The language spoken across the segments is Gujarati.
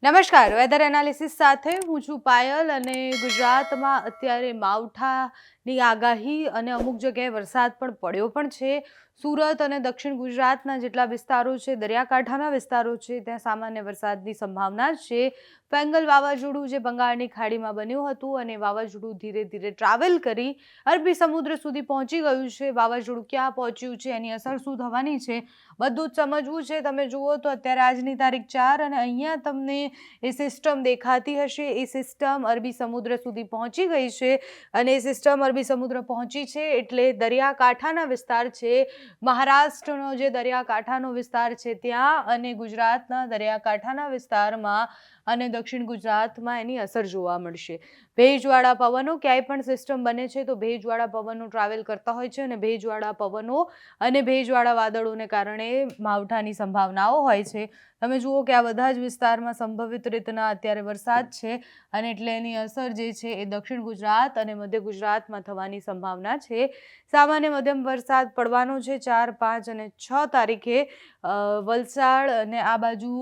નમસ્કાર, વેધર એનાલિસિસ સાથે હું છું પાયલ અને ગુજરાતમાં અત્યારે માવઠાની આગાહી અને અમુક જગ્યાએ વરસાદ પણ પડ્યો પણ છે. સુરત અને દક્ષિણ ગુજરાતના જેટલા વિસ્તારો છે, દરિયાકાંઠાના વિસ્તારો છે, ત્યાં સામાન્ય વરસાદની સંભાવના છે. ફેંગલ વાવાઝોડું જે બંગાળની ખાડીમાં બન્યું હતું અને વાવાઝોડું ધીરે ધીરે ટ્રાવેલ કરી અરબી સમુદ્ર સુધી પહોંચી ગયું છે. વાવાઝોડું ક્યાં પહોંચ્યું છે, એની અસર શું થવાની છે, બધું જ સમજવું છે. તમે જુઓ તો અત્યારે આજની તારીખ 4 અને અહીંયા તમને એ સિસ્ટમ દેખાતી હશે. એ સિસ્ટમ અરબી સમુદ્ર સુધી પહોંચી ગઈ છે અને એ સિસ્ટમ અરબી સમુદ્ર પહોંચી છે એટલે દરિયાકાંઠાના વિસ્તાર છે, મહારાષ્ટ્રનો જે દરિયાકાંઠાનો વિસ્તાર છે ત્યાં અને ગુજરાતના દરિયાકાંઠાના વિસ્તારમાં અને દક્ષિણ ગુજરાતમાં એની અસર જોવા મળશે. ભેજવાળા પવનો, ક્યાંય પણ સિસ્ટમ બને છે તો ભેજવાળા પવનો ટ્રાવેલ કરતા હોય છે અને ભેજવાળા પવનો અને ભેજવાળા વાદળોને કારણે માવઠાની સંભાવનાઓ હોય છે. તમે જુઓ કે આ બધા જ વિસ્તારમાં સંભવિત રીતના અત્યારે વરસાદ છે અને એટલે એની અસર જે છે એ દક્ષિણ ગુજરાત અને મધ્ય ગુજરાતમાં થવાની સંભાવના છે. સામાન્ય મધ્યમ વરસાદ પડવાનો છે 4, 5 અને 6 તારીખે વલસાડ અને આ બાજુ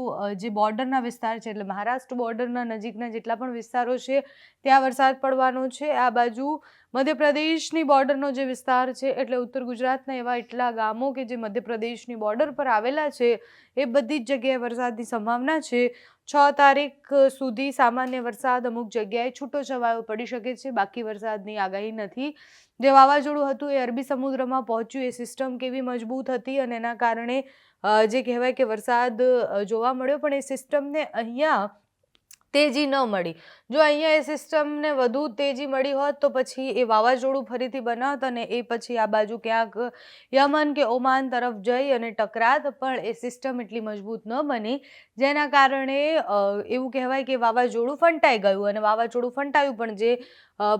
જે બોર્ડરના વિસ્તાર છે એટલે મહારાષ્ટ્ર બોર્ડરના નજીકના જેટલા પણ વિસ્તારો છે ત્યાં વરસાદ પડવાનો છે. આ બાજુ મધ્યપ્રદેશની બોર્ડરનો જે વિસ્તાર છે એટલે ઉત્તર ગુજરાતના એવા એટલા ગામો કે જે મધ્યપ્રદેશની બોર્ડર પર આવેલા છે એ બધી જ જગ્યાએ વરસાદની સંભાવના છે. 6 તારીખ સુધી સામાન્ય વરસાદ અમુક જગ્યાએ છૂટો છવાયો પડી શકે છે, બાકી વરસાદની આગાહી નથી. જે વાવાઝોડું હતું એ અરબી સમુદ્રમાં પહોંચ્યું, એ સિસ્ટમ કેવી મજબૂત હતી અને એના કારણે જે કહેવાય કે વરસાદ જોવા મળ્યો, પણ એ સિસ્ટમને અહીંયા તેજી ન મળી. જો અહીંયા એ સિસ્ટમને વધુ તેજી મળી હોત તો પછી એ વાવાઝોડું ફરીથી બનાવત અને એ પછી આ બાજુ ક્યાંક યમન કે ઓમાન તરફ જઈ અને ટકરાત, પણ એ સિસ્ટમ એટલી મજબૂત ન બની જેના કારણે એવું કહેવાય કે વાવાઝોડું ફંટાઈ ગયું અને વાવાઝોડું ફંટાયું પણ જે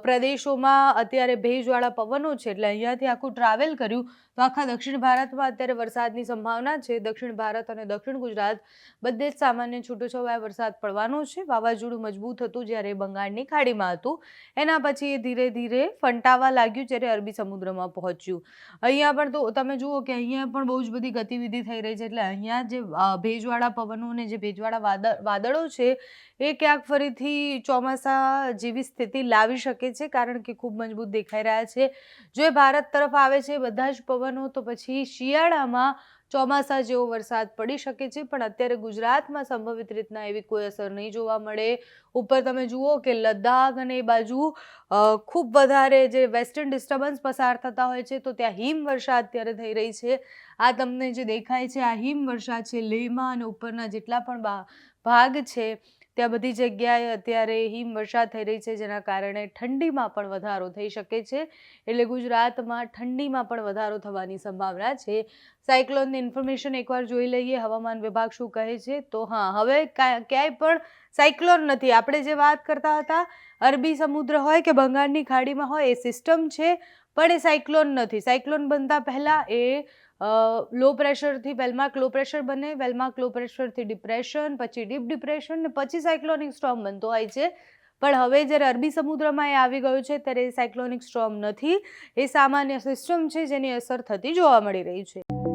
પ્રદેશોમાં અત્યારે ભેજવાળા પવનો છે એટલે અહીંયાથી આખું ટ્રાવેલ કર્યું તો આખા દક્ષિણ ભારતમાં અત્યારે વરસાદની સંભાવના છે. દક્ષિણ ભારત અને દક્ષિણ ગુજરાત બધે જ સામાન્ય છૂટોછવાયો વરસાદ પડવાનો છે. વાવાઝોડું મજબૂત હતું જ્યારે બંગાળની ખાડીમાં હતું, એના પછી એ ધીરે ધીરે ફંટાવા લાગ્યું જ્યારે અરબી સમુદ્રમાં પહોંચ્યું. અહીંયા પણ તો તમે જુઓ કે અહીંયા પણ બહુ જ બધી ગતિવિધિ થઈ રહી છે એટલે અહીંયા જે ભેજવાળા પવનો અને જે ભેજવાળા વાદળો છે એ ક્યાંક ફરીથી ચોમાસા જેવી સ્થિતિ લાવી શકે છે કારણ કે ખૂબ મજબૂત દેખાઈ રહ્યા છે. જો એ ભારત તરફ આવે છે બધા જ પવનો તો પછી શિયાળામાં ચોમાસા જેવો વરસાદ પડી શકે છે, પણ અત્યારે ગુજરાતમાં સંભવિત રીતના એવી કોઈ અસર નહીં જોવા મળે. ઉપર તમે જુઓ કે લદ્દાખ અને એ બાજુ ખૂબ વધારે જે વેસ્ટર્ન ડિસ્ટર્બન્સ પસાર થતા હોય છે તો ત્યાં હિમવર્ષા અત્યારે થઈ રહી છે. આ તમને જે દેખાય છે આ હિમવર્ષા છે. લેહમાં અને ઉપરના જેટલા પણ ભાગ છે ત્યાં બધી જગ્યાએ અત્યારે હિમવર્ષા થઈ રહી છે જેના કારણે ઠંડીમાં પણ વધારો થઈ શકે છે. એટલે ગુજરાતમાં ઠંડીમાં પણ વધારો થવાની સંભાવના છે. સાયક્લોનની ઇન્ફોર્મેશન એકવાર જોઈ લઈએ, હવામાન વિભાગ શું કહે છે. તો હા, હવે ક્યાંય પણ સાયક્લોન નથી. આપણે જે વાત કરતા હતા અરબી સમુદ્ર હોય કે બંગાળની ખાડીમાં હોય એ સિસ્ટમ છે પણ એ સાયક્લોન નથી. સાયક્લોન બનતા પહેલાં એ લો પ્રેશરથી વેલમાર્ક લો પ્રેશર બને, વેલમાર્ક લો પ્રેશરથી ડિપ્રેશન, પછી ડીપ ડિપ્રેશન ને પછી સાયક્લોનિક સ્ટોર્મ બનતો હોય છે. પણ હવે જ્યારે અરબી સમુદ્રમાં એ આવી ગયું છે ત્યારે એ સાયક્લોનિક સ્ટોર્મ નથી, એ સામાન્ય સિસ્ટમ છે જેની અસર થતી જોવા મળી રહી છે.